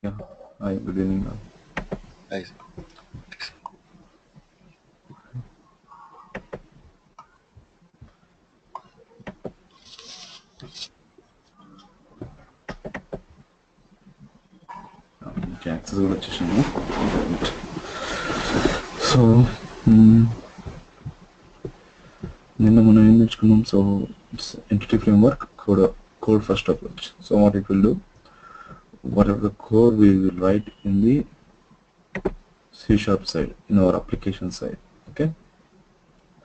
Yeah. Hi, good evening. I Okay, accessible వచ్చేసాను. So నిన్న మనం ఏం నేర్చుకున్నాం? So it's entity framework code first approach. So what it will do, whatever the code we will write in the C# side, in our application side, okay,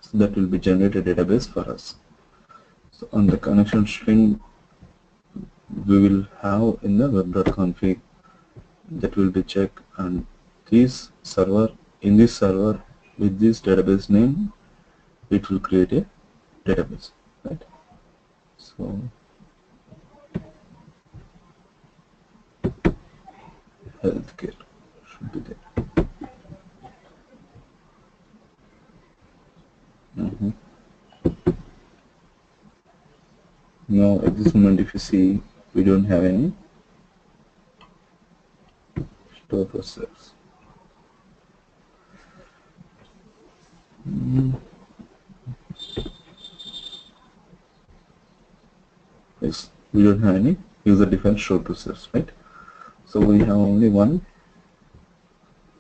so that will be generated database for us. So on the connection string we will have in the web.config, that will be check, and this server, in this server with this database name, it will create a database, right? So healthcare should be there. Now at this moment, if you see, we don't have any store process. Yes, we don't have any user-defined store process, right? So we have only one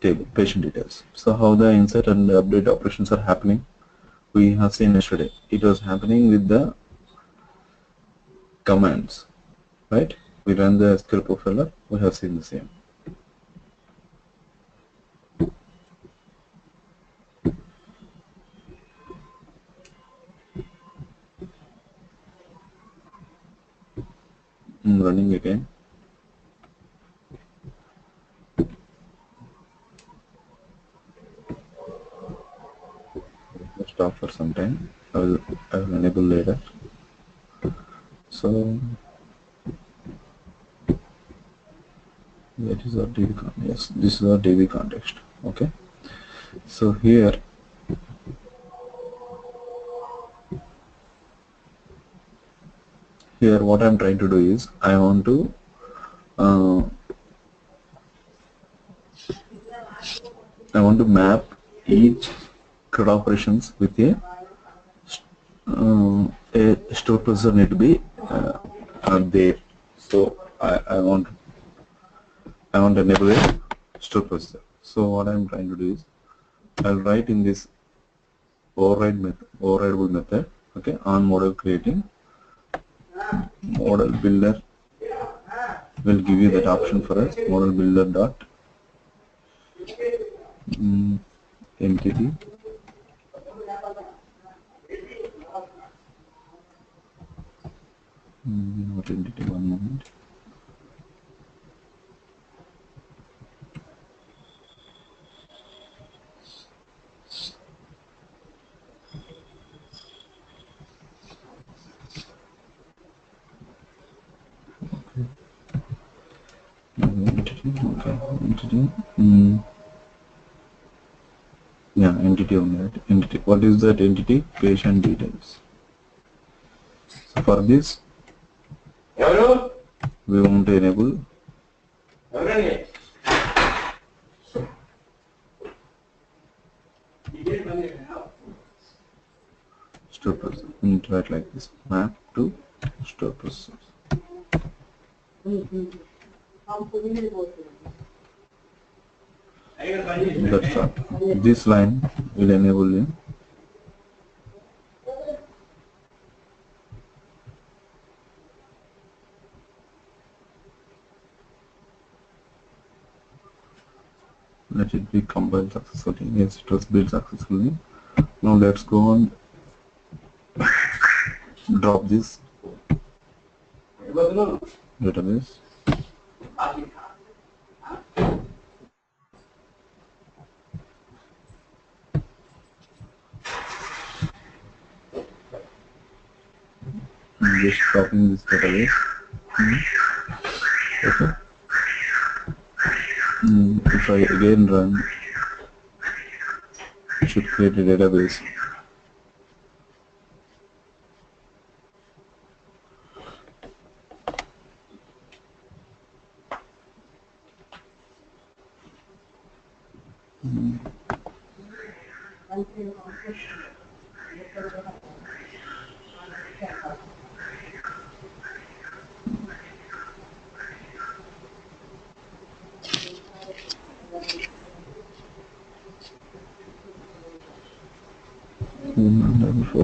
table, patient details. So how the insert and the update operations are happening, we have seen yesterday. It was happening with the commands, right? We run the SQL profiler, we have seen the same. I'm running again. Let's stop for some time. I will enable later. So that is our DB context. Yes, this is our DB context. Okay. So here what I'm trying to do is I want to map each CRUD operations with a store processor need to be there. So I want to enable a store processor. So what I'm trying to do is I'll write in this overrideable method, okay, on model creating. Model builder will give you that option for us. Model builder dot entity not entity, one moment. Entity. Yeah, entity on that. Entity. What is that entity? Patient details. So for this, we want to enable store process. We need to write like this: map to store process. That's all. This line will enable you. Let it be compiled successfully. Yes, it was built successfully. Now let's go on. Drop this database. I'm just dropping this database. Okay. If I again run, it should create a database. Before,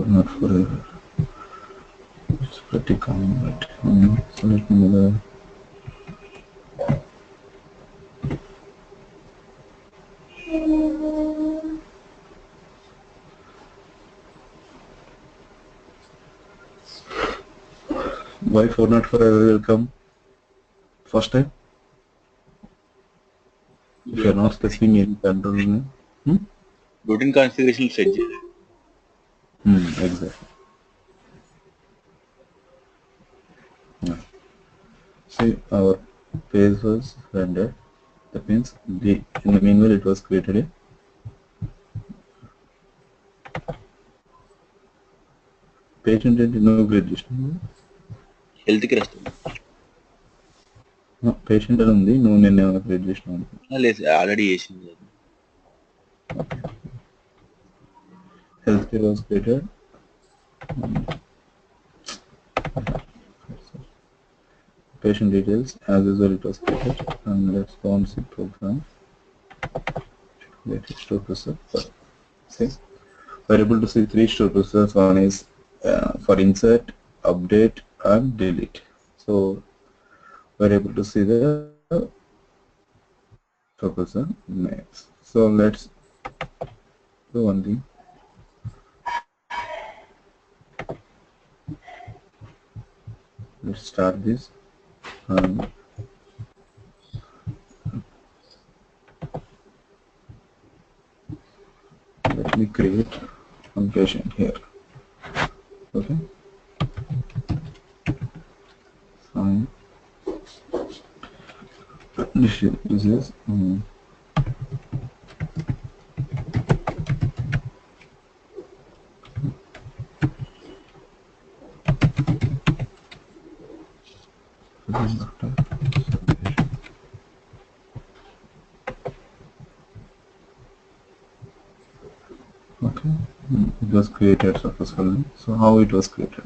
not forever. It's pretty common, but so let me know. Why for not forever will come first time? If you are not specifying any control name. Routine configuration set. Exactly. Yeah. See, our page was rendered. That means in the meanwhile it was created a patient and no graduation. Health కి రస్తుంది. Patient అని ఉంది, నువ్వు నిన్న ఏమైనా create చేసినావు? లేదు, already చేసింది. Health care was created. Patient details as usual it was created, and let's go on see program. Create store processor. See, we're able to see 3 store processors. One is for insert, update, and delete. So we're able to see the store processor names. So let's do one thing. Let's start this. Let me create one patient here. Okay. Fine. This is okay. It was created successfully. So how it was created?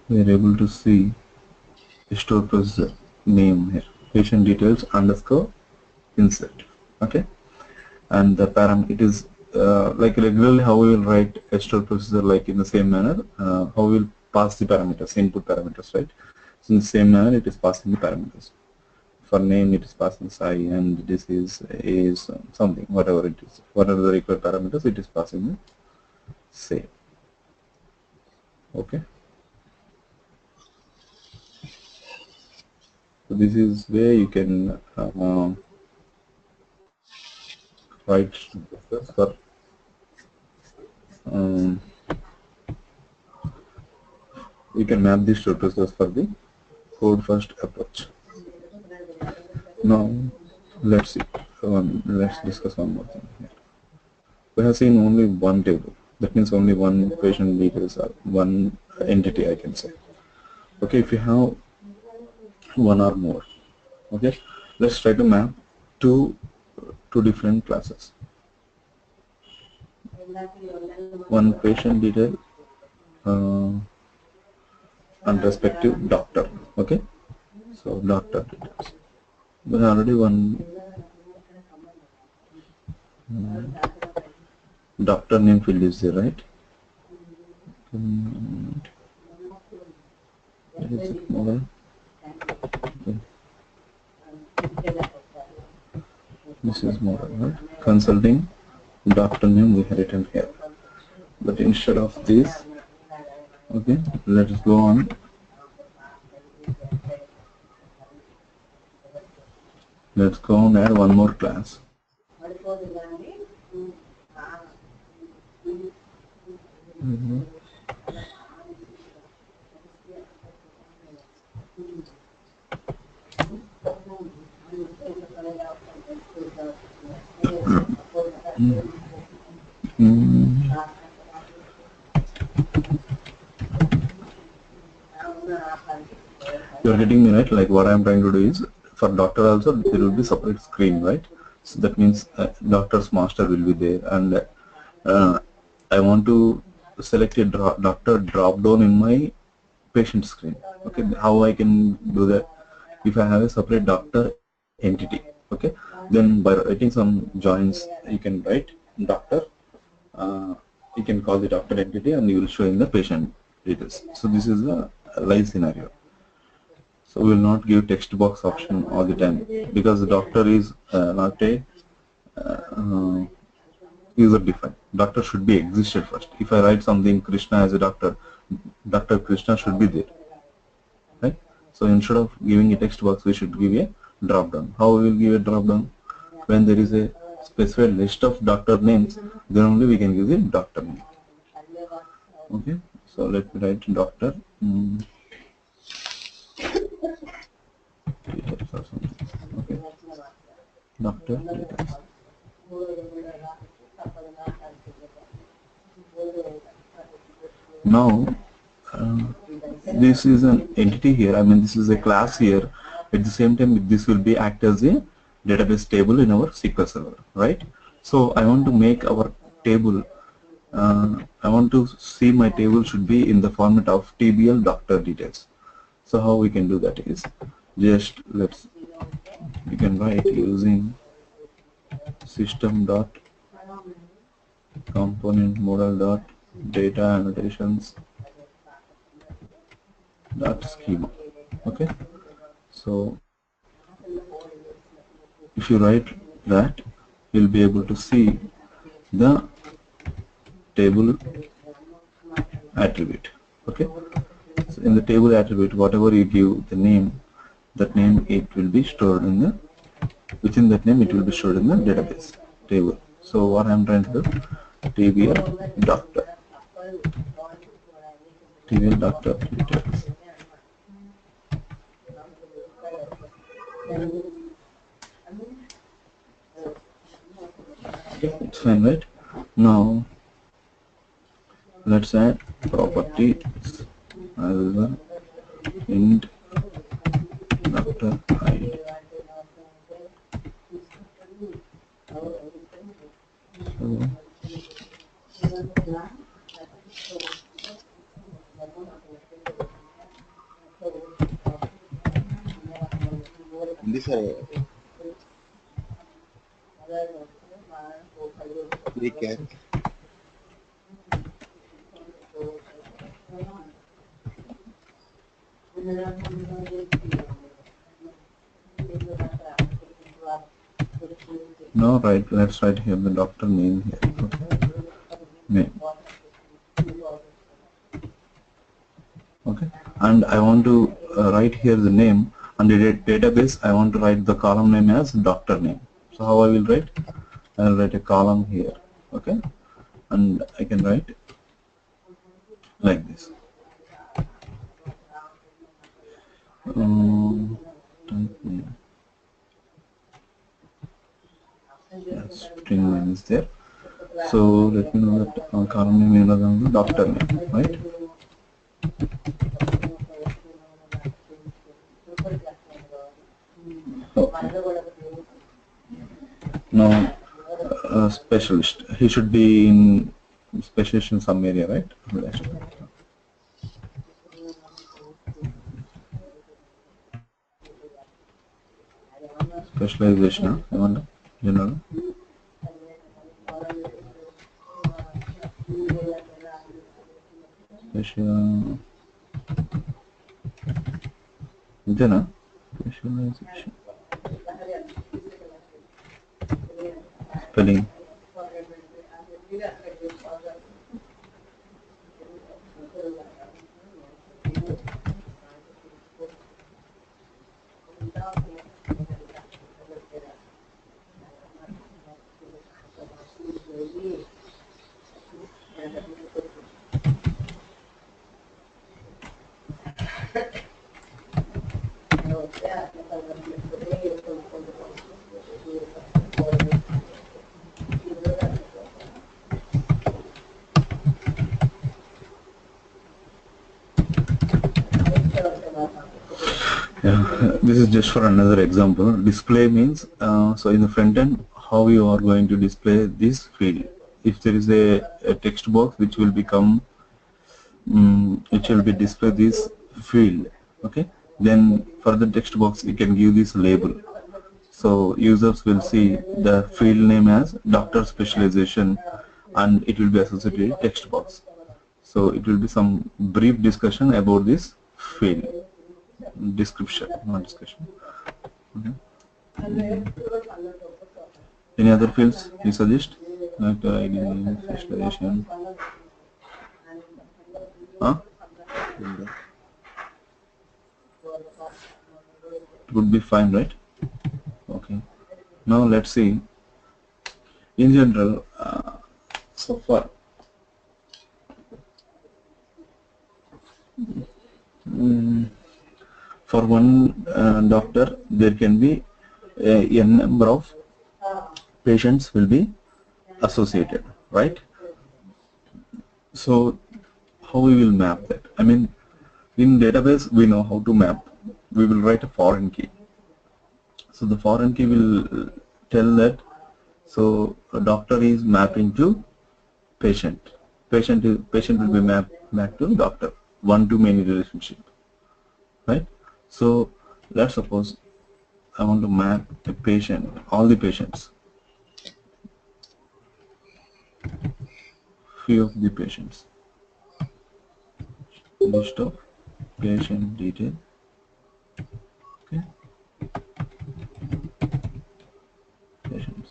We are able to see the store processor name here, patient details underscore insert. Okay, and the parameter, it is like regularly how we will write a store processor, like in the same manner how we will pass the parameters, input parameters, right? So in the same manner it is passing the parameters. For name it is passing psi, and this is something, whatever it is, whatever the required parameters it is passing the same. Okay, so this is where you can write for you can map these store processors for the code first approach. Now let's see. Let's discuss one more thing here. We have seen only one table. That means only one patient details or one entity, I can say. Okay, if you have one or more, okay, let's try to map two different classes. One patient detail and respective doctor. Okay, so doctor details. We already one doctor name field is there, right? Okay. This is more, right? Consulting doctor name we have written here, but instead of this, okay, let's go on. Let's go and add one more class. You're getting me, right? Like what I'm trying to do is for doctor also there will be separate screen, right? So that means doctor's master will be there, and I want to select a doctor drop down in my patient screen. Okay, how I can do that? If I have a separate doctor entity, okay, then by writing some joins you can write doctor, uh, you can call the doctor entity and you will show in the patient details. So this is a live scenario. So we will not give text box option all the time because the doctor is not a uh, user defined. Doctor should be existed first. If I write something Krishna as a doctor, Dr. Krishna should be there, right? So instead of giving a text box, we should give a drop down. How we will give a drop down? When there is a specified list of doctor names, then only we can give the doctor name. Okay, so let me write doctor details or something. Okay, doctor details. Now this is an entity here. I mean, this is a class here. At the same time, this will be act as a database table in our SQL server, right? So I want to make our table. I want to see my table should be in the format of TBL doctor details. So how we can do that is just we can write using system dot component model dot data annotations dot schema. Okay, so if you write that, you'll be able to see the table attribute. Okay, so in the table attribute, whatever you give the name, that name it will be stored in the within that name it will be stored in the database table. So what I'm trying to do, TBL doctor, TBL doctor details. Okay, it's fine, right? Now let's add property as well int doctor ID. So These are three cats. now let's write here the doctor name here. Okay, name. Okay, and I want to write here the name, and the database I want to write the column name as doctor name. So how I will write? I will write a column here. Okay, and I can write like this. Type name. Yes, string name is there. So let me know that column name is doctor name, right? Okay. Now specialist, he should be in specialist in some area, right? Specialization, I wonder, general. Special. Then, specialization. Spelling. Yeah, this is just for another example. Display means, so in the front end, how you are going to display this field. If there is a text box which will become, it will be display this field, okay, then for the text box you can give this label. So users will see the field name as doctor specialization and it will be associated with text box. So it will be some brief discussion about this field. Description, not discussion. Okay. Any other fields you suggest? Like ID name, specialization. Huh? Gender. It would be fine, right? Okay. Now let's see. In general, so far, for one doctor, there can be a number of patients will be associated, right? So how we will map that? I mean, in database we know how to map. We will write a foreign key. So the foreign key will tell that. So a doctor is mapping to patient. Patient will be mapped back to doctor. One to many relationship, right? So let's suppose I want to map a patient, all the patients, few of the patients, list of patient detail. Okay, patients,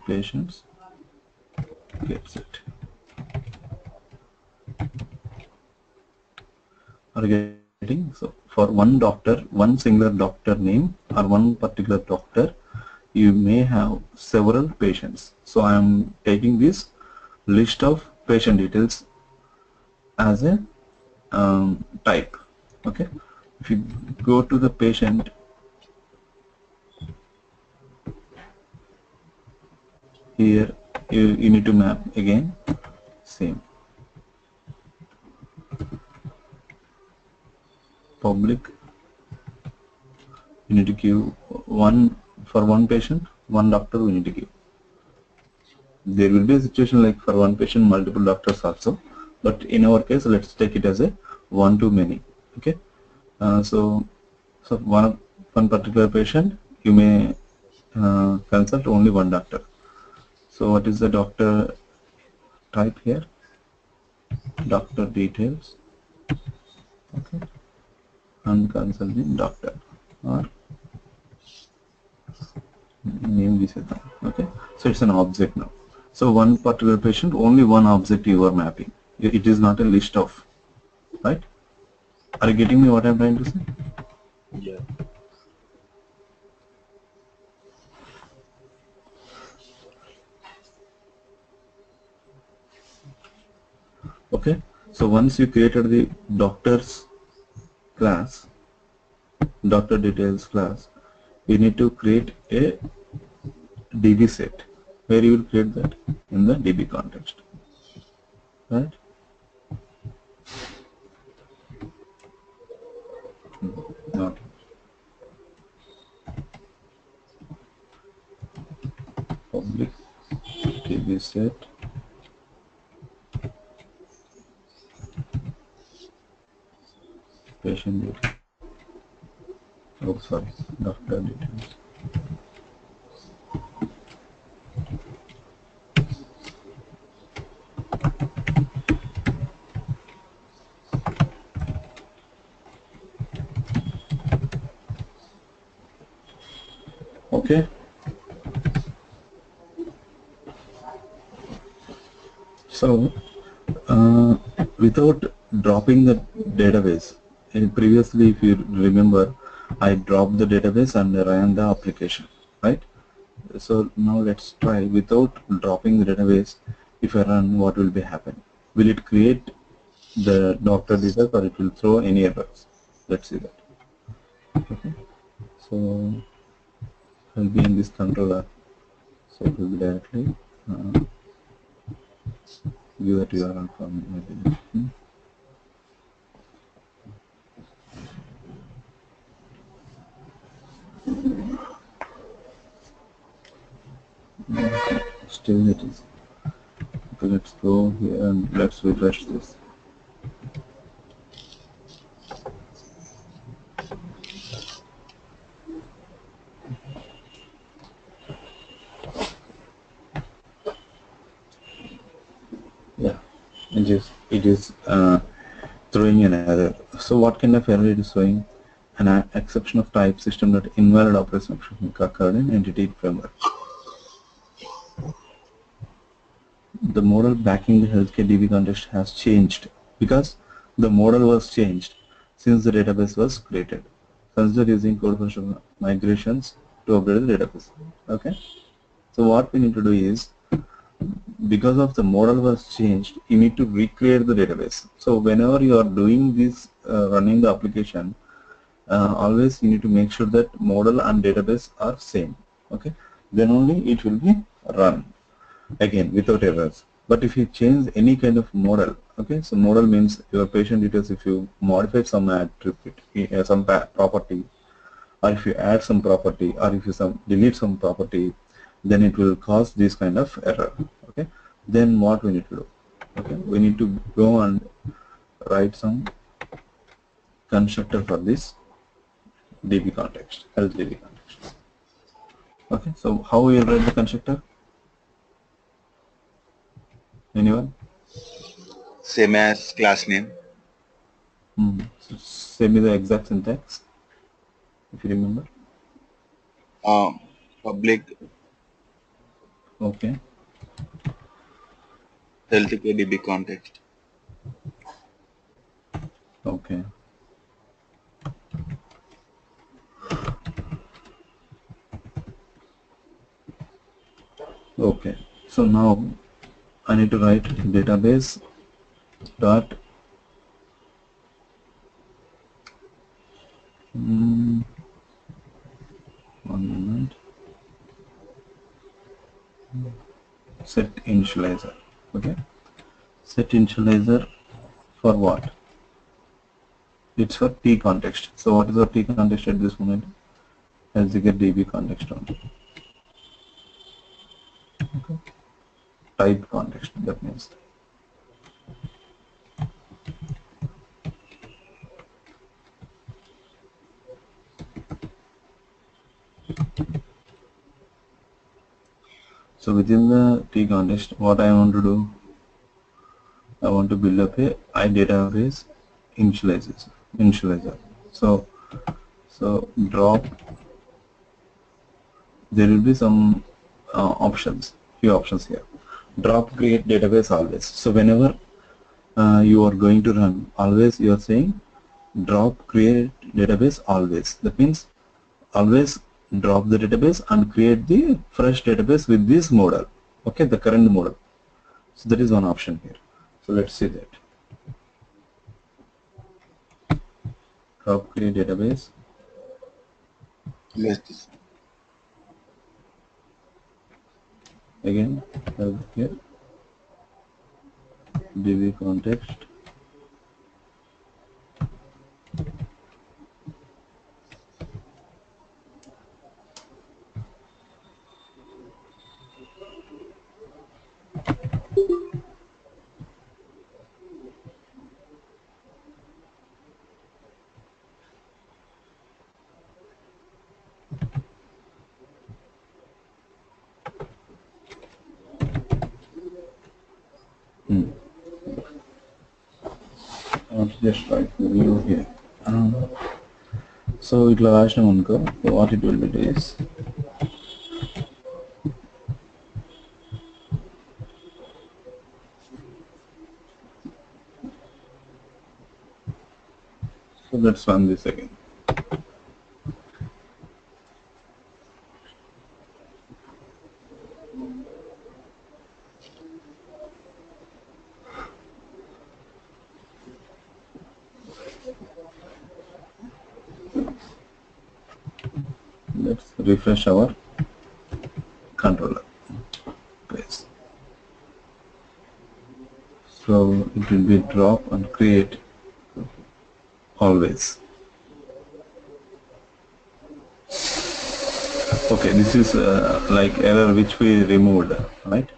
patients, gets it. Are getting? So for one doctor, one singular doctor name or one particular doctor, you may have several patients. So I am taking this list of patient details as a type. Okay, if you go to the patient, here you need to map again, same public. You need to give one for one patient, one doctor we need to give. There will be a situation like for one patient multiple doctors also, but in our case let's take it as a one to many. Okay, so one particular patient you may consult only one doctor. So what is the doctor type here? Doctor details. Okay, and consulting doctor or name this is. Okay, so it's an object now. So one particular patient, only one object you are mapping. It is not a list of, right? Are you getting me what I'm trying to say? Yeah. Okay, so once you created the doctors class, doctor details class, you need to create a DB set. Where you will create that? In the DB context, right? Not public DB set. Patient details. Oh, sorry, doctor details. Okay, so without dropping the database, previously if you remember, I dropped the database and ran the application, right? So now let's try without dropping the database. If I run, what will be happen? Will it create the doctor details or it will throw any errors? Let's see that. Okay, so I'll be in this controller, so it will be directly give that URL from maybe. still it is. Okay, let's go here and let's refresh this. Yeah, it is throwing an error. So what kind of error it is showing? An exception of type system.invalid operation occurred in entity framework. The model backing the healthcare DB context has changed because the model was changed since the database was created. Consider using code function migrations to update the database. Okay. So what we need to do is, because of the model was changed, you need to recreate the database. So whenever you are doing this, running the application, always you need to make sure that model and database are same. Okay. Then only it will be run again without errors. But if you change any kind of model, okay, so model means your patient details. If you modify some attribute, some property, or if you add some property, or if you delete some property, then it will cause this kind of error. Okay, then what we need to do? Okay, we need to go and write some constructor for this DB context, health DB context. Okay, so how we will write the constructor? Anyone? Same as class name. So say me the exact syntax, if you remember. Public Okay. healthcare DB context. Okay. Okay. So now I need to write database dot one moment, set initializer. Okay. Set initializer for what? It's for T context. So what is our T context at this moment? As you get DB context only. Okay. Type context, that means. So within the T context, what I want to do, I want to build up a iDatabase initializer. So drop, there will be some few options here. Drop create database always. So whenever you are going to run, always you are saying drop create database always. That means always drop the database and create the fresh database with this model. Okay, the current model. So that is one option here. So let's see that. Drop create database. Yes. Again, here DB context. I want to just write the view here. So it will ask what it will be is so let's run this again. Let's refresh our controller page. So it will be drop and create always. Okay, this is like error which we removed, right?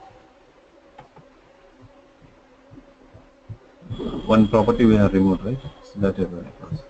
One property we have removed, right? So that error it was.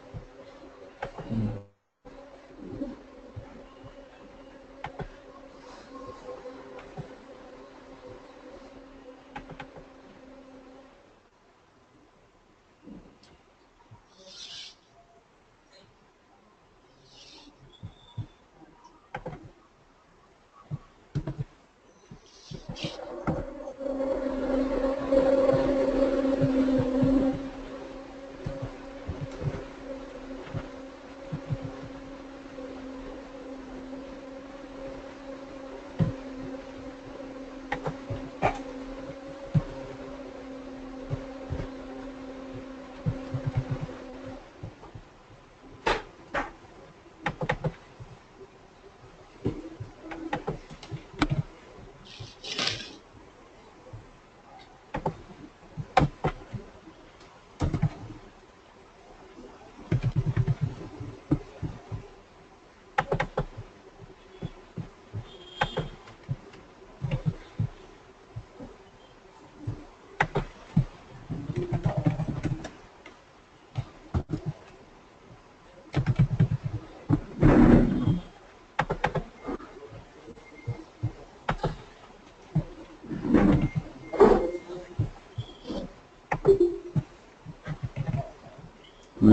We,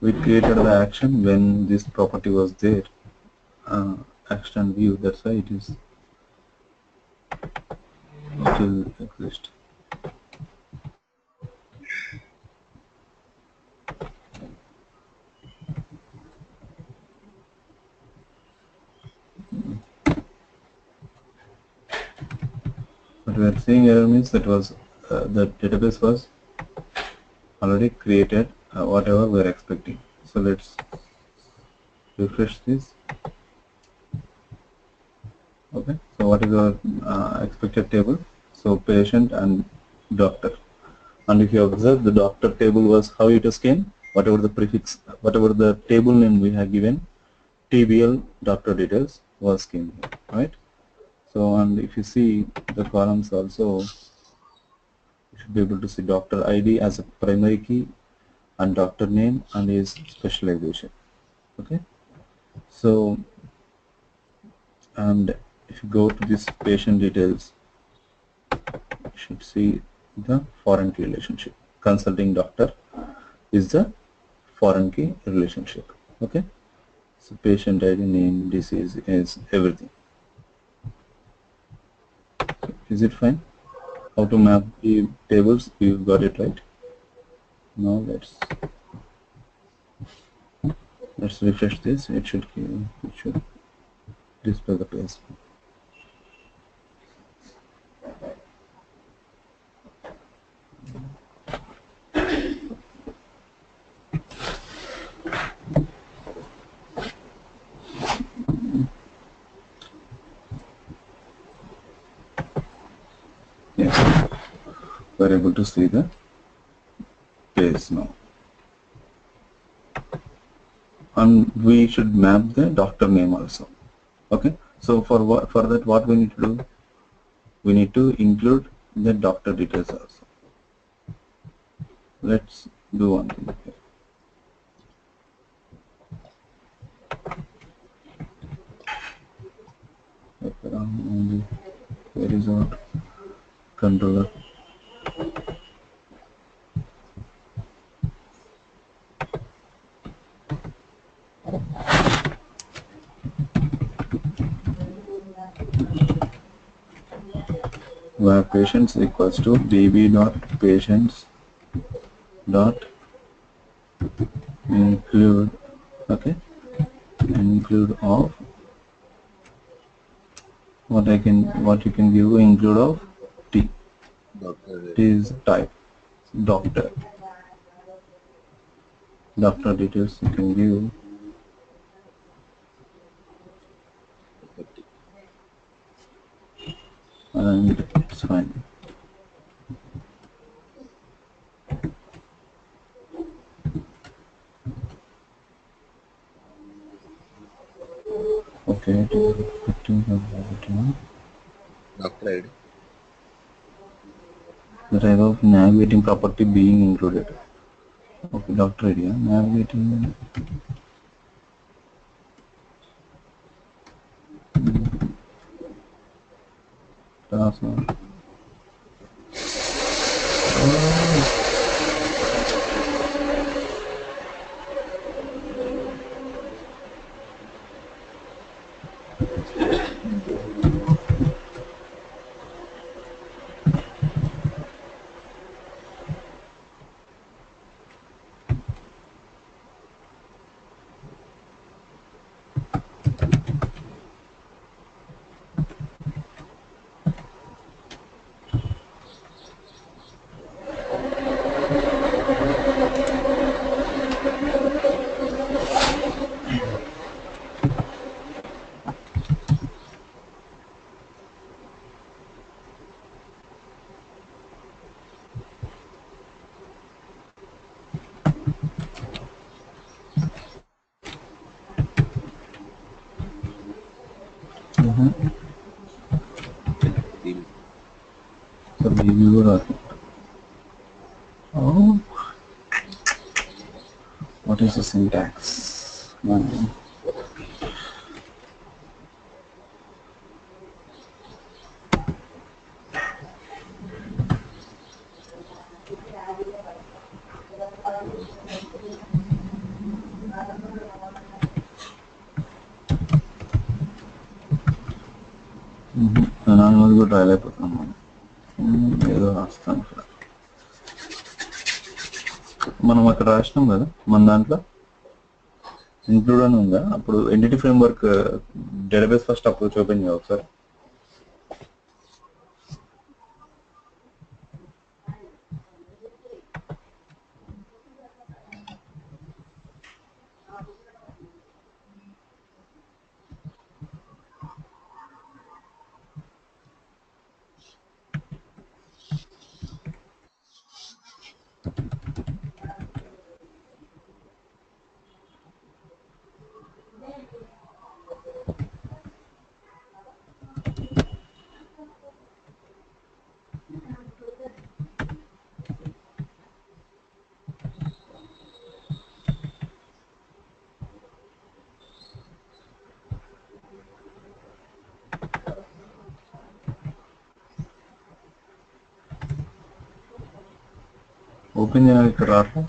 we created the action when this property was there. Action view, that's why it is still exist. But we are seeing error means that was the database was already created whatever we are expecting. So let's refresh this. Okay, so what is our expected table? So patient and doctor. And if you observe, the doctor table was how it has came, whatever the prefix, whatever the table name we have given, TBL doctor details was came here, right? So, and if you see the columns also, you should be able to see doctor ID as a primary key and doctor name and his specialization. Okay, so, and if you go to this patient details, you should see the foreign key relationship. Consulting doctor is the foreign key relationship. Okay, so patient ID, name, disease is everything. Is it fine? How to map the tables? You got it right. Now let's refresh this. It should display the page. Yes, we're able to see the page now. And we should map the doctor name also. Okay, so for that what we need to do? We need to include the doctor details also. Let's do one thing here. Only where is our controller? Where patients equals to db dot patients dot include, okay, include of what you can give include of t. Doctor. T is type doctor details you can give, and it's fine. locate Doctor ID. the type of navigating property being included. Okay, doctor idea. Navigating. Task. DB. So maybe we're oh, what is the syntax? Anonymous కూడా trial అయిపోతున్నాం మనం. ఏదో రాస్తాను ఇక్కడ. మనం అక్కడ రాసినాం కదా మన దాంట్లో ఇంక్లూడ్ అని ఉందా? అప్పుడు entity framework database first approach open చేయ ఒకసారి. ఓపెన్ చేయాలి ఇక్కడ రాట్లా.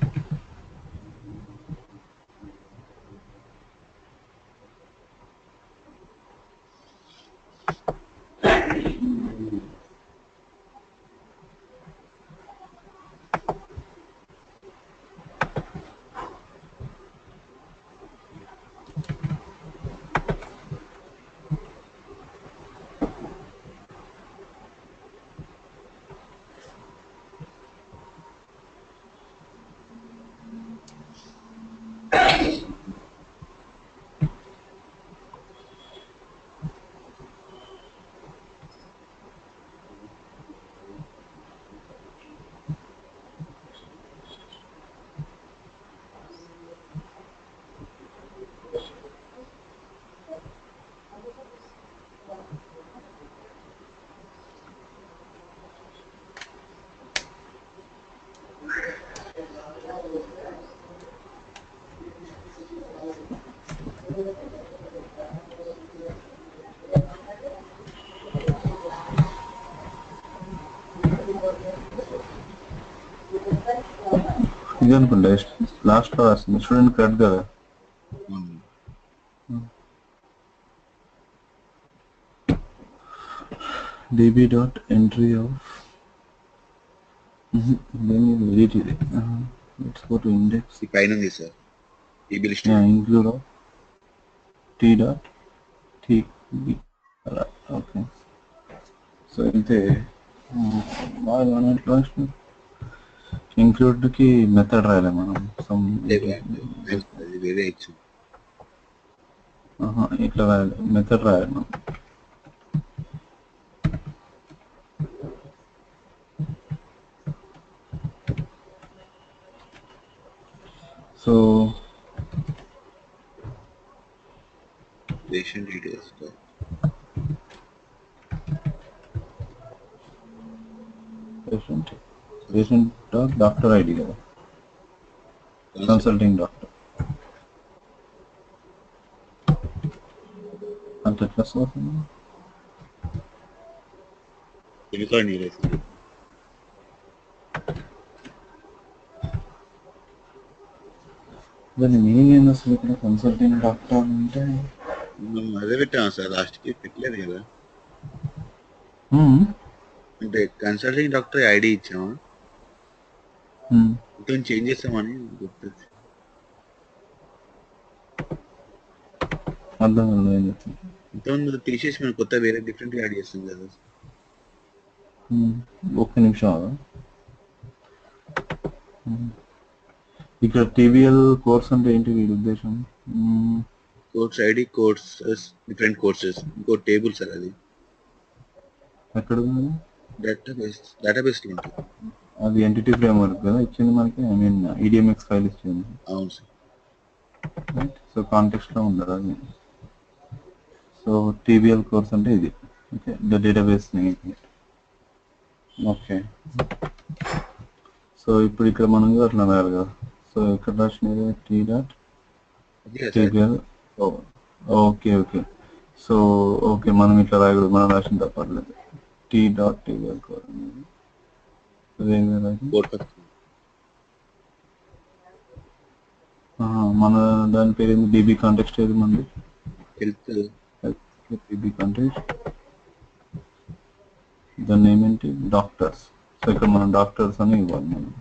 ఇది అనుకుంటా లాస్ట్ లో రాసింది స్టూడెంట్ కరెక్ట్ కదా. db dot entry of then you edit it. Let's go to index. ఈ పైన ఉంది sir DB list. Include of t dot t b. Okay. So అయితే ఇంక్లూడ్ కి మెథడ్ రాయాలి మనం. వేరే ఇచ్చు ఇట్లా రాయాలి, మెథడ్ రాయాలి మనం. So patient details. Patient doctor ID కదా, కన్సల్టింగ్ డాక్టర్ అంటే ఎట్లా వస్తుంది? దాని మీనింగ్ ఏంది అసలు ఇక్కడ? కన్సల్టింగ్ డాక్టర్ అంటే అదే పెట్టాము సార్, లాస్ట్కి పెట్టలేదు కదా. అంటే కన్సల్టింగ్ డాక్టర్ ఐడి ఇచ్చాము, ఇంకొంచెం చేంజ్ చేస్తామని గుర్తుంది. అర్థం కాలేదు ఏం చెప్తుంది. ఇంతకుముందు తీసేసి మనం కొత్త వేరే డిఫరెంట్ యాడ్ చేస్తాం కదా. ఒక్క నిమిషం ఆగు. ఇక్కడ టీబీఎల్ కోర్స్ అంటే ఏంటి వీడి ఉద్దేశం? Course ID, courses, different courses, ఇంకో టేబుల్ సార్ అది. ఎక్కడ ఉంది? డేటాబేస్ లో ఉంటుంది. అది ఎంటిటీ ఫ్రేమ్వర్క్ కదా ఇచ్చింది మనకి, ఐ మీన్ ఈడిఎంఎక్స్ ఫైల్ ఇచ్చింది. అవును సార్. రైట్, సో కాంటెక్స్ట్ లో ఉండదు అది. సో టీబీఎల్ కోర్స్ అంటే ఇది. Okay, the database name. Okay, so ఇప్పుడు ఇక్కడ మనం అట్లా రాయాలి కదా. సో ఇక్కడ రాసినది T dot TBL. Okay okay, so okay మనం ఇట్లా రాయకూడదు, మనం రాసిన తప్పట్లేదు. టీ డాట్ టీబీఎల్ కోర్ అనేది మన దాని పేరు ఏంది? డీబీ కాంటెక్స్ట్ ఏది మంది? DB context. దాన్ని ఏమేంటి? డాక్టర్స్. సో ఇక్కడ మనం డాక్టర్స్ అని ఇవ్వాలి మనం.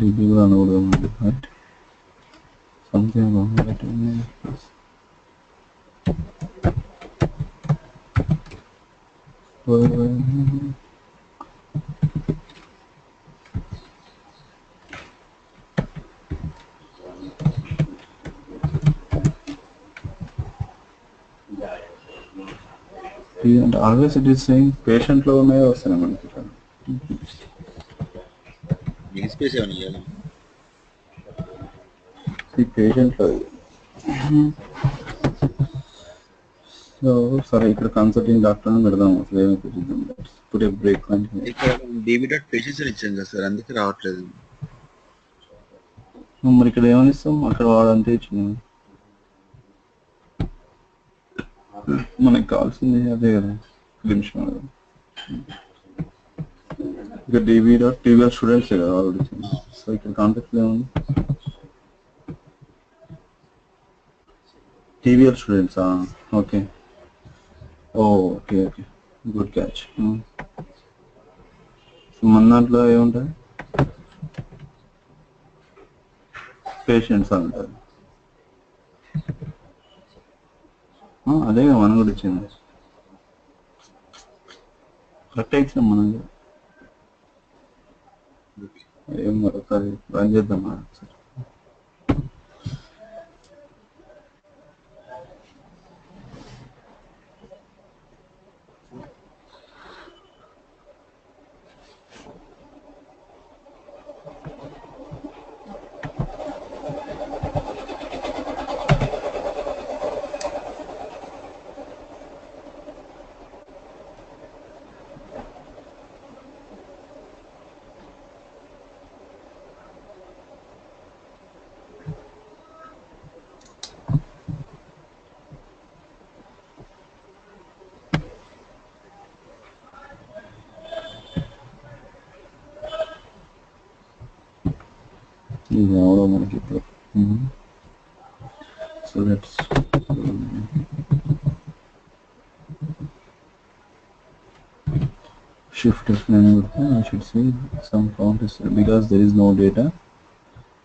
DB కూడా అనకూడదు, right? Something and always it is saying patient లో ఉన్నాయో వస్తున్నాయి మనకి. పేషెంట్ లో సో సరే ఇక్కడ కన్సల్టింగ్ డాక్టర్ అని పెడదాం. అసలు ఏమైతే చూద్దాం. Put a break DB dot patients అని ఇచ్చాం కదా సార్, అందుకే రావట్లేదు. మరి ఇక్కడ ఏమని ఇస్తాం? అక్కడ వాడంతే ఇచ్చింది. మనకి కావాల్సింది అదే కదా. నిమిషం కదా, ఇక డీబీ డాట్ టీవీఎల్ స్టూడెంట్స్ కదా ఆల్రెడీ. సో ఇక్కడ కాంటాక్ట్ ఏముంది? TVL students. Okay okay okay, good catch. మన దాంట్లో ఏముంటుంది? పేషెంట్స్ అంటారు. అదే మనం కూడా ఇచ్చింది. కరెక్ట్ ఇచ్చినాం మనం. ఏం మరొకసారి రన్ చేద్దామా? ఇది ఎవరో మనకి ఇప్పుడు. So let's shift if I should say some count is because there is no data.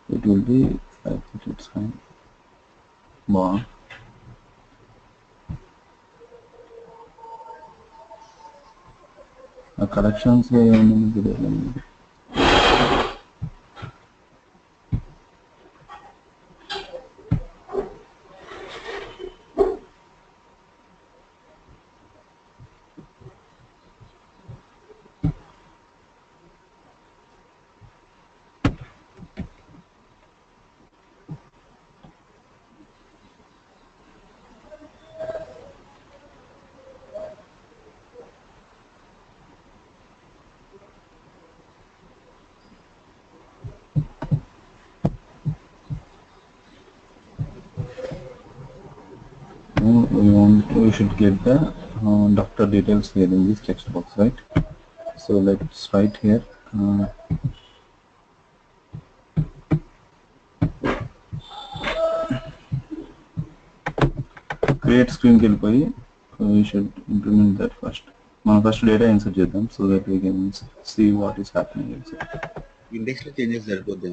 It will be, I think it's fine. Wow. Corrections we should get the doctor details here in this text box, right? So let's write here create screen kelpoyi. We should implement that first. First data insert చేద్దాం so that we can see what is happening inside. Index లో changes సరిపోద్ది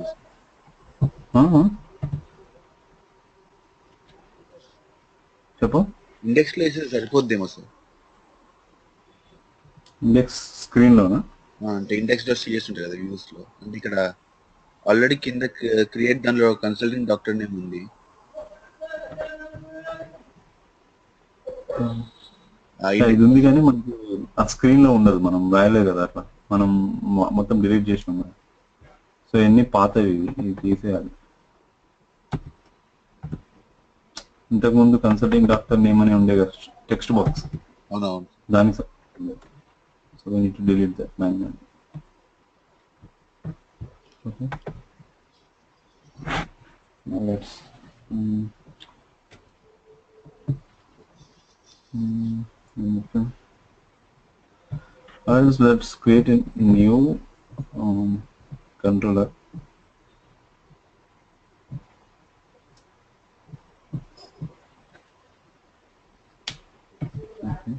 చెప్పు. Index లో వేసేది సరిపోద్దేమో sir. Index screen లోనా? అంటే index dot CS ఉంటుంది కదా వ్యూస్ లో. అంటే ఇక్కడ ఆల్రెడీ కింద క్రియేట్ దానిలో కన్సల్టింగ్ డాక్టర్ నేమ్ ఉంది. ఇది ఉంది కానీ మనకి ఆ స్క్రీన్ లో ఉండదు, మనం రాయలేదు కదా అట్లా, మనం మొత్తం డిలీట్ చేసినాం కదా. సో ఎన్ని పాతవి ఇవి తీసేయాలి. ఇంతకుముందు కన్సల్టింగ్ డాక్టర్ నేమ్ అని ఉండే కదా టెక్స్ట్ బాక్స్, అవునవును, దానికి so we need to delete that manually. Okay, let's let's create a new controller. Okay.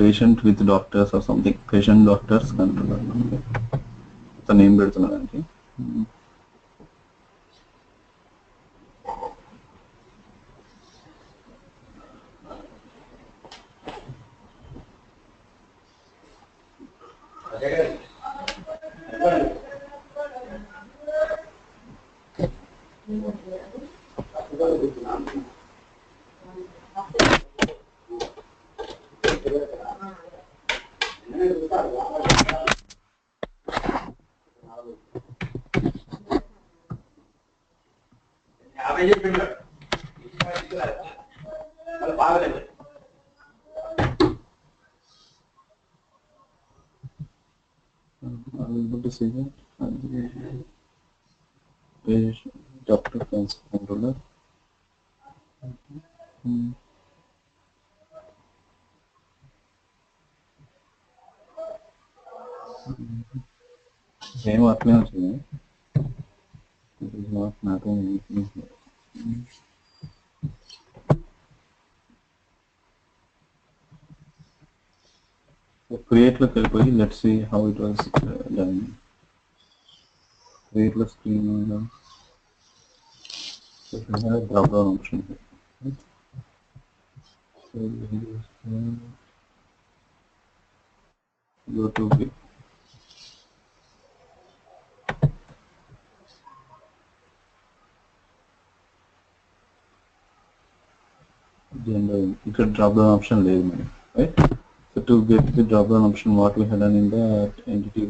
Patient with doctors or something, patient doctors controller. The name పెడుతున్నారండి. Doctor controller. Same అట్లే వచ్చింది. It is not mapping anything here. So create look వెళ్ళిపోయి let's see how it was done. Create the screen. So we have a drop down option here. Right? So go to ఇక్కడ drop down option లేదు మరి, right? So to get the drop down option, what we had done in the entity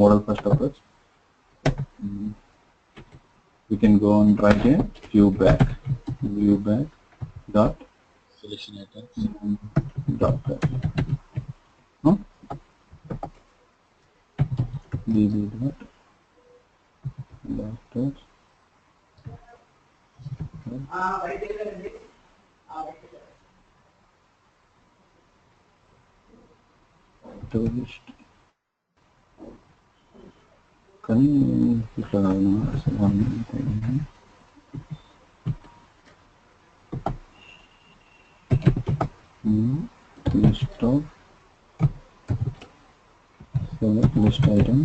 model first approach, we can go and write a view back dot selection items. Dot no? db dot tourist కానీ ఇట్లా కాదు list of select list item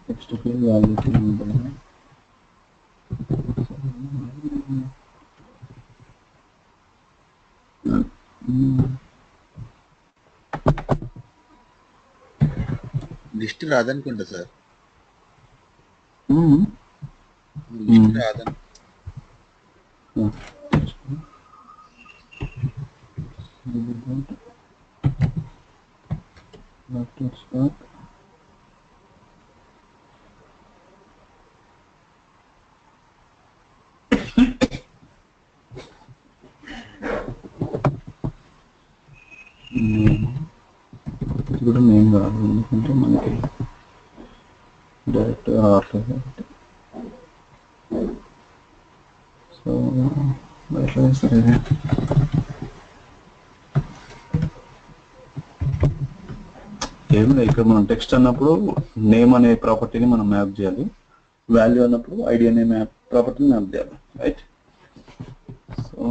text field value list రాదనుకుంటా sir, list రాదను. ఇది కూడా main కాదు, ఎందుకంటే మనకి డైరెక్ట్ రావట్లేదు. సో ఎట్లా చేస్తారు ఇది? ఏం లేదు, ఇక్కడ మనం టెక్స్ట్ అన్నప్పుడు నేమ్ అనే ప్రాపర్టీని మనం మ్యాప్ చేయాలి, వాల్యూ అన్నప్పుడు ఐడి అనే ప్రాపర్టీని మ్యాప్ చేయాలి, right? So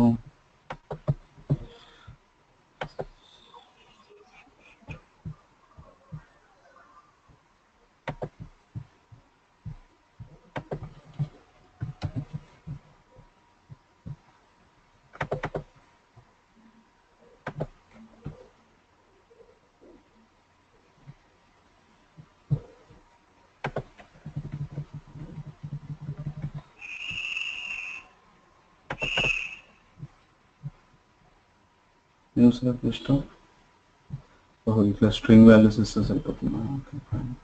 select list of ఇట్లా స్ట్రింగ్ వాల్యూస్ ఇస్తే సరిపోతుంది. Okay fine.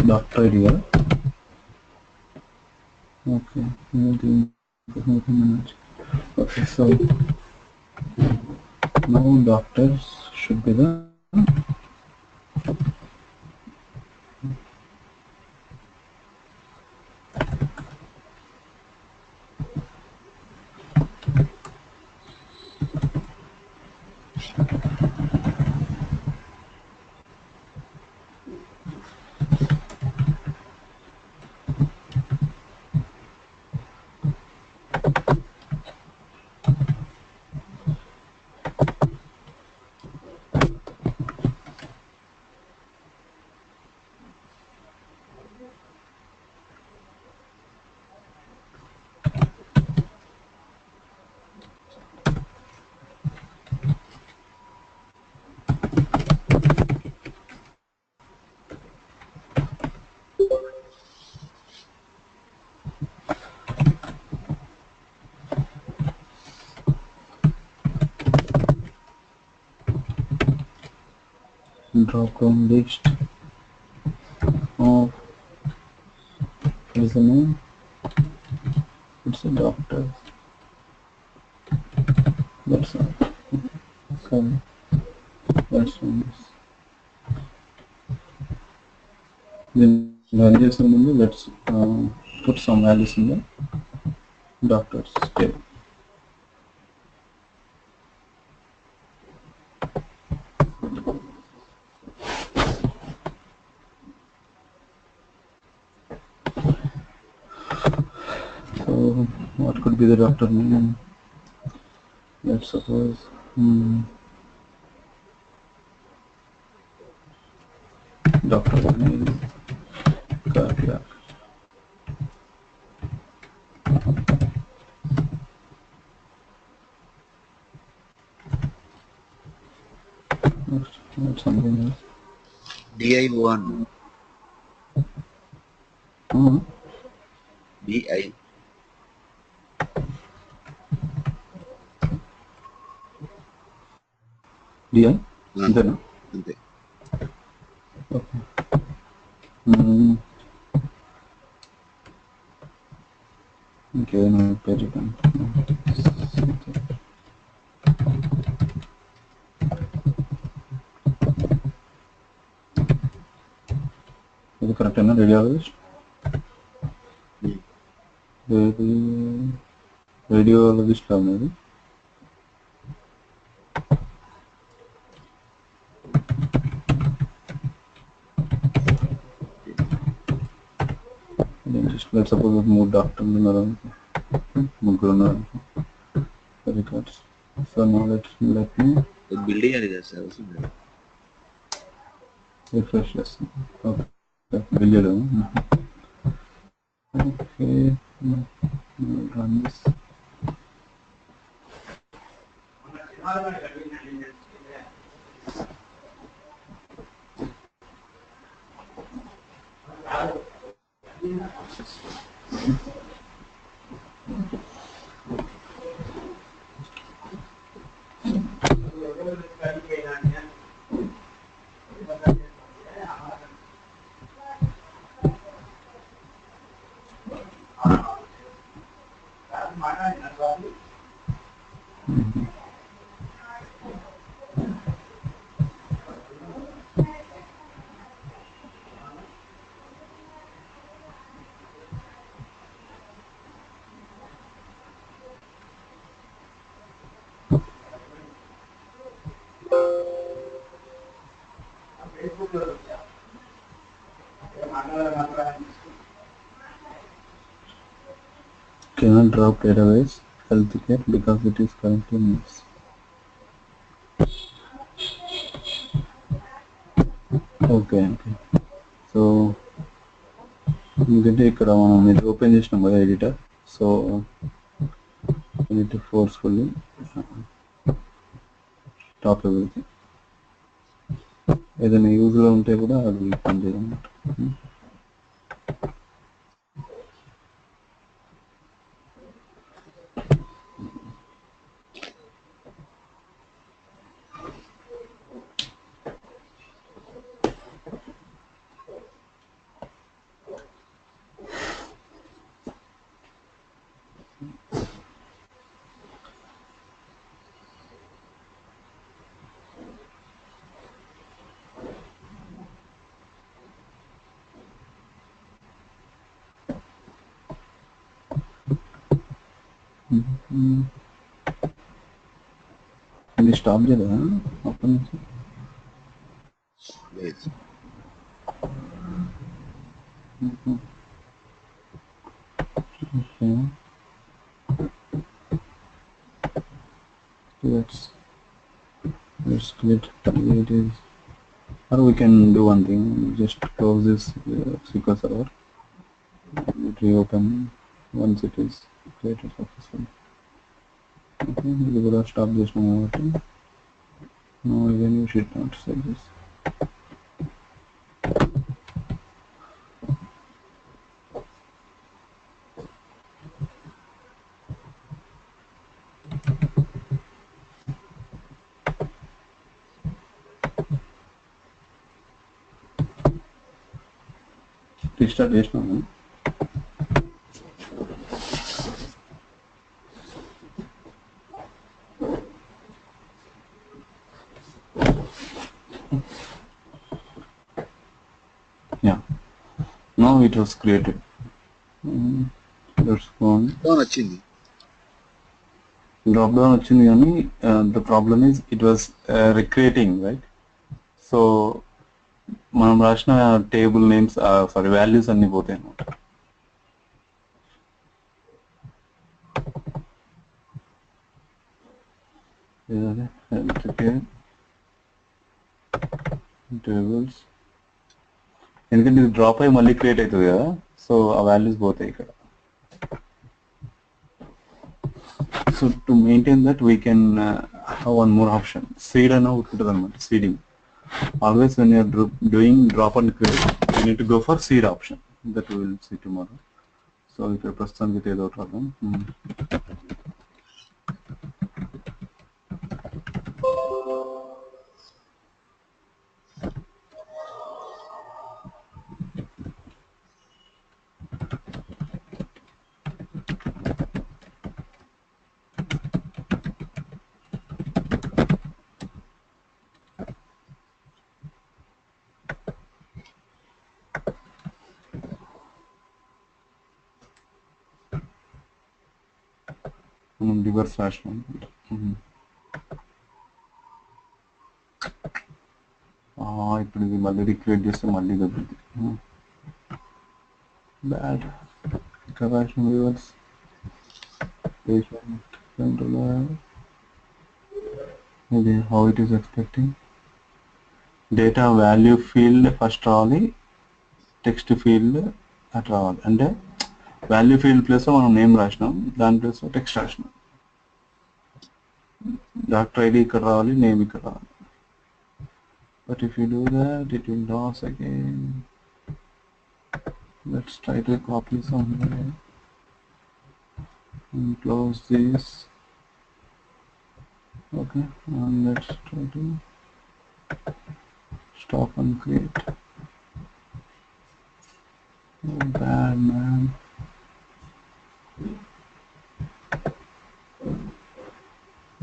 డాక్టర్ ఐడి కదా. Okay okay, so now doctors should be the drop down list of, what is the name? It's a doctor. That's all. Okay. That's nice. Then run this one. Let's put some values in the doctor's table. So what could be the doctor name? Let's suppose doctor name cardiac. Next, something else. DI1. DI. DI? Then. Okay. Okay, no page again. Is it correct? Radiologist? Radiologist maybe. Just let's suppose more doctors records. So now let me refresh this. Okay. Okay. Run this. Cannot drop database healthcare because it is currently in use. Okay. So ఎందుకంటే ఇక్కడ మనం ఇది open చేసినాం కదా editor so we need to forcefully stop everything. ఏదైనా యూజ్లో ఉంటే కూడా అది పని చేయదన్నమాట. ఇది స్టాప్ చేయలేదా అప్పటి నుంచి? Okay. Let's create it is, or we can do one thing, just close this SQL server, reopen once it is created successfully. Okay, we will stop this now. No, again you should not say this. restart చేసినాము. Yeah, now it was created. Let's go on. వచ్చింది. Drop down వచ్చింది కానీ the problem is it was recreating, right? So మనం రాసిన table names sorry values అన్ని పోతాయి అన్నమాట. Tables ఎందుకంటే ఇది డ్రాప్ అయ్యి మళ్ళీ క్రియేట్ అవుతుంది కదా, సో ఆ వాల్యూస్ పోతాయి ఇక్కడ. So to maintain that we can have one more option, seed and ఉంటుంది అనమాట, seeding. Always when you are doing drop and create, you need to go for seed option. That we will see tomorrow. So ఇక్కడ ప్రస్తుతానికి ఏదో problem. Reverse flash ఇప్పుడు ఇది మళ్ళీ recreate చేస్తే మళ్ళీ తగ్గుతుంది. బ్యాడ్ కరెక్షన్ రివర్స్ ఇది how it is expecting data value field first రావాలి, టెక్స్ట్ ఫీల్డ్ అట్లా రావాలి. అంటే వాల్యూ ఫీల్డ్ ప్లేస్ మనం నేమ్ రాసినాం, దాని ప్లేస్ టెక్స్ట్ రాసినాం. డాక్టర్ ఐడి ఇక్కడ రావాలి, నేమ్ ఇక్కడ రావాలి. But if you do that, it will loss again. Let's try to copy somewhere and close this. Okay, and let's try to stop and create. Oh, bad man.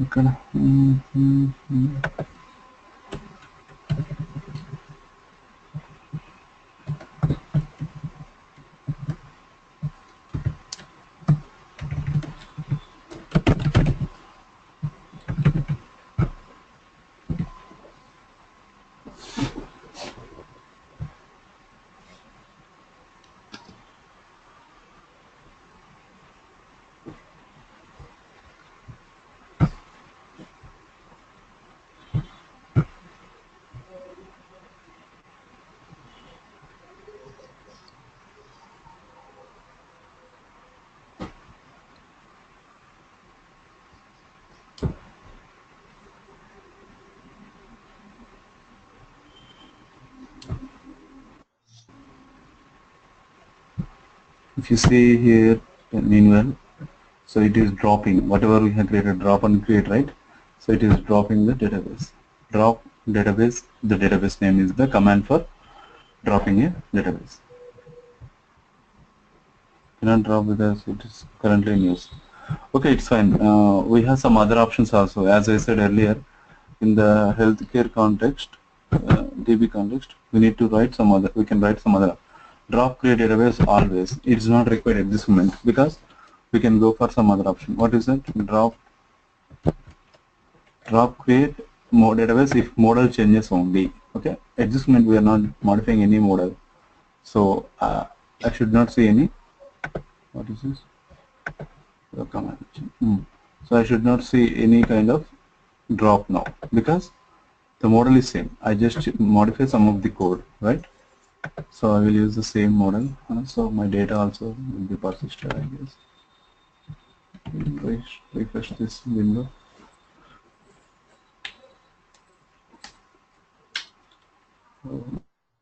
ఇక్కడ if you see here, meanwhile, so it is dropping whatever we have created, drop and create, right? So it is dropping the database. Drop database, the database name is the command for dropping a database. Cannot drop because it is currently in use. Okay, it's fine. We have some other options also. As I said earlier, in the healthcare context, DB context, we need to write some other, we can write some other. Drop create database always. It is not required at this moment because we can go for some other option. What is that? Drop create database if model changes only. Okay, at this moment we are not modifying any model, so I should not see any. What is this? The command. So I should not see any kind of drop now because the model is same. I just modify some of the code, right? So I will use the same model. So my data also will be persisted, I guess. Refresh this window.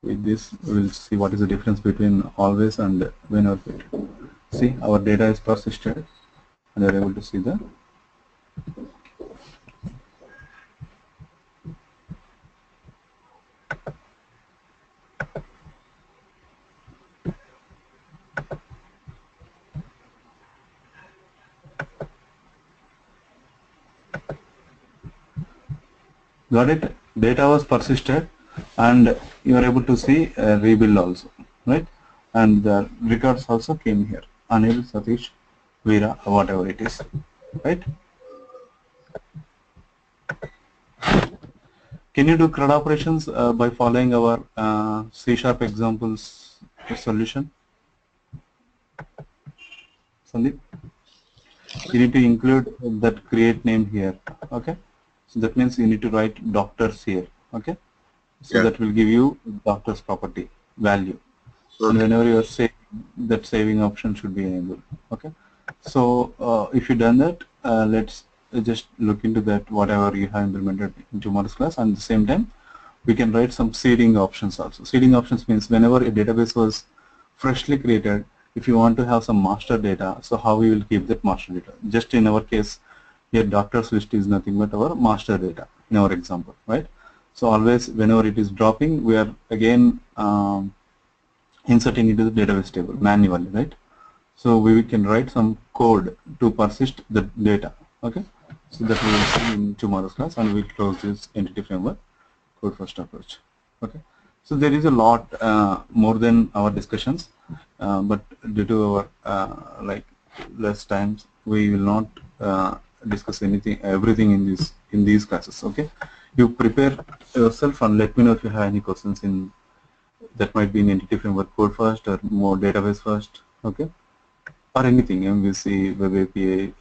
With this we will see what is the difference between always and when or wait. See, our data is persisted and we are able to see the Got it? Data was persisted and you are able to see rebuild also, right? And the records also came here. Anil, Satish, Veera, whatever it is, right? Can you do CRUD operations by following our C# examples solution? Sandeep? You need to include that create name here, okay? So that means you need to write doctors here, okay? So Yeah. that will give you doctor's property value. And Okay. whenever you are saving, that saving option should be enabled, okay? So if you done that, let's just look into that whatever you have implemented in tomorrow's class, and at the same time we can write some seeding options also. Seeding options means whenever a database was freshly created, if you want to have some master data, so how we will keep that master data? Just in our case, here doctors list is nothing but our master data in our example, right? So always whenever it is dropping, we are again inserting into the database table manually, right? So we can write some code to persist the data, okay? So that we will see in tomorrow's class, and we'll close this entity framework code first approach, okay? So there is a lot more than our discussions, but due to our like less times, we will not discuss everything in these classes, okay? You prepare yourself and let me know if you have any questions in that might be in entity framework code first or more database first, okay? Or anything, MVC, Web API,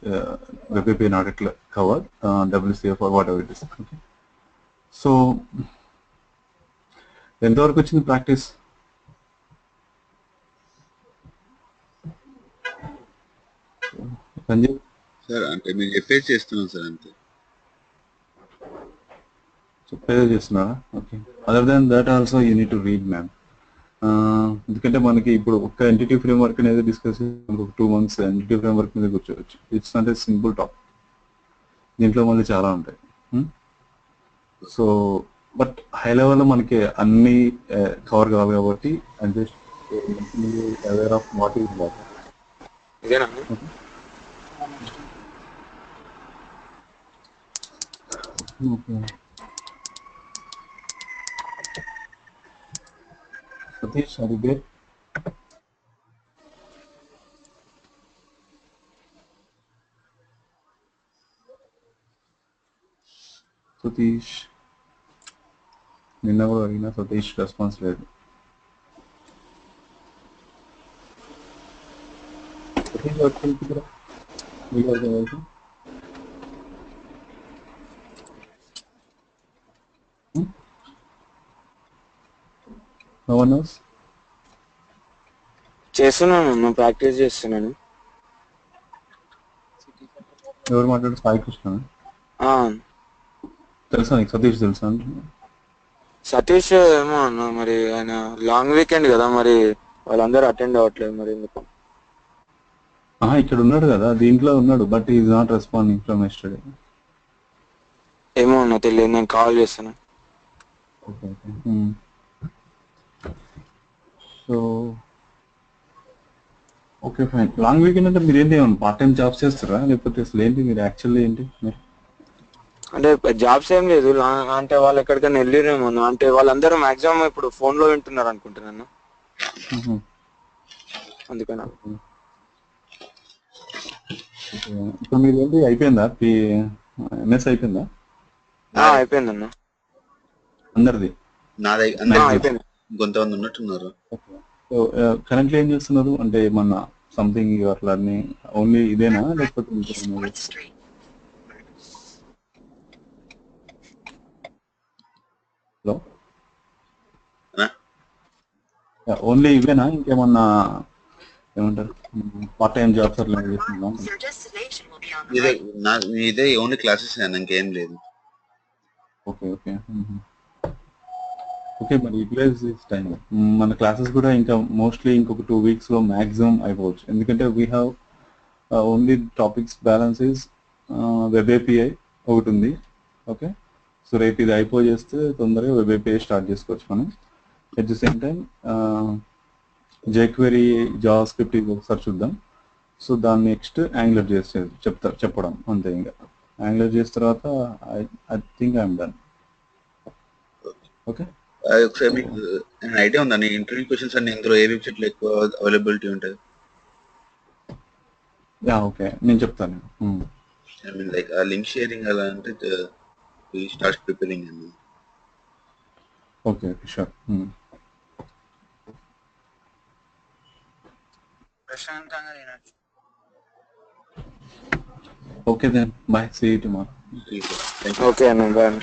Web API not covered, WCF or whatever it is, okay? So ఎంతవరకు వచ్చింది practice? Sanjay sir అంటే మీరు చెప్పేసి చేస్తున్నాను sir అంతే. చెప్పేదే చేస్తున్నారా? Okay. Other than that also you need to read ma'am. ఎందుకంటే మనకి ఇప్పుడు ఒక ఎంటిటీ ఫ్రేమ్వర్క్ అనేది డిస్కస్ ఒక 2 months ఎంటిటీ ఫ్రేమ్వర్క్ మీద కూర్చోవచ్చు. It's not a simple top. దీంట్లో మళ్ళీ చాలా ఉంటాయి. సో బట్ హై లెవెల్లో మనకి అన్ని కవర్ కావాలి కాబట్టి and just aware of what is what. ఇదేనా? ఓకే. సతీష్ అది గ్రేట్. సతీష్ నిన్న కూడా అడిగినా సతీష్ రెస్పాన్స్ లేదు. సతీష్ వచ్చింది మీకు no one else? చేస్తున్నాను, ప్రాక్టీస్ చేస్తున్నాను. ఎవరు మాట్లాడు? సాయి కృష్ణ తెలుసా నీకు? సతీష్ తెలుసా? సతీష్ ఏమో అన్న, మరి ఆయన లాంగ్ వీకెండ్ కదా, మరి వాళ్ళందరూ అటెండ్ అవ్వట్లేదు, మరి ఎందుకు? ఇక్కడ ఉన్నాడు కదా, దీంట్లో ఉన్నాడు, but is not responding from yesterday. ఏమో అన్న, తెలియదు, నేను కాల్ చేస్తాను. Okay okay. So okay fine. Long weekend అంటే మీరు ఏంటి ఏమన్నా పార్ట్ టైం జాబ్స్ చేస్తారా, లేకపోతే అసలు ఏంటి మీరు యాక్చువల్లీ ఏంటి? అంటే జాబ్స్ ఏం లేదు, అంటే వాళ్ళు ఎక్కడికైనా వెళ్ళిరేమో, అంటే వాళ్ళందరూ మాక్సిమం ఇప్పుడు ఫోన్ లో వింటున్నారు అనుకుంటున్నాను, అందుకని. ఇప్పుడు మీరు ఏంటి అయిపోయిందా? ఎంఎస్ అయిపోయిందా? అయిపోయిందన్న అందరిది? అయిపోయింది. కొంతమంది ఉన్నట్టున్నారు. సో కరెంట్లీ ఏం చేస్తున్నారు అంటే మన సంథింగ్ యువర్ లర్నింగ్ ఓన్లీ ఇదేనా, లేకపోతే హలో ఓన్లీ ఇవేనా, ఇంకేమన్నా ఏమంటారు పార్ట్ టైం జాబ్స్ అట్లా చేస్తున్నాం? ఇదే ఓన్లీ క్లాసెస్ ఇంకేం లేదు. Okay okay okay. మరి యూటిలైజ్ దిస్ టైం. మన క్లాసెస్ కూడా ఇంకా మోస్ట్లీ ఇంకొక 2 weeks లో మ్యాక్సిమం అయిపోవచ్చు, ఎందుకంటే we have only topics balance is web API ఒకటి ఉంది, ఓకే? సో రేపు ఇది అయిపోయేస్తే తొందరగా వెబ్ ఏపీఐ స్టార్ట్ చేసుకోవచ్చు మనం. At the same time jQuery Java script ఇది ఒకసారి చూద్దాం. సో దాన్ని నెక్స్ట్ యాంగులర్ చేస్తే చెప్పడం అంతే. ఇంకా యాంగులర్ చేసిన తర్వాత I think I'm done. Okay. ఒకసారి మీకు ఐడియా ఉందా ఇంటర్వ్యూ క్వశ్చన్స్ అన్ని ఇందులో ఏ వెబ్సైట్లో ఎక్కువ అవైలబిలిటీ ఉంటుంది? యా ఓకే, నేను చెప్తాను. I mean like ah link sharing అలా అంటే స్టార్ట్ ప్రిపేరింగ్ అండి. Okay okay sure. ప్రశాంతంగా తినచ్చు. Okay then bye, see you tomorrow. Thank you. Okay అన్న బాయ్.